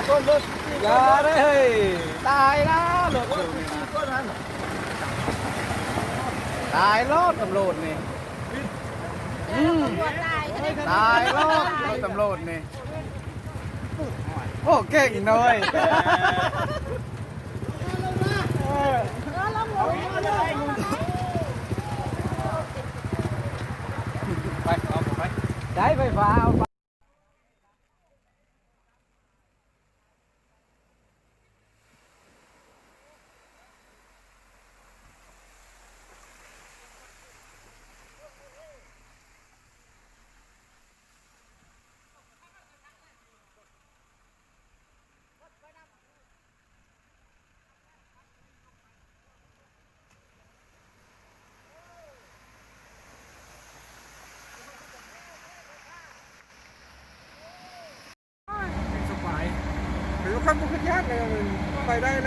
อย่าเลยตายแล้วรถตายรถตำรวจนี่ตายรถตำรวจนี่โอ้เก่งหน่อยไปเอาไปได้ไฟฟ้าเอาไปสบายหรือขั้นบุคคลยากเลยไปได้นะ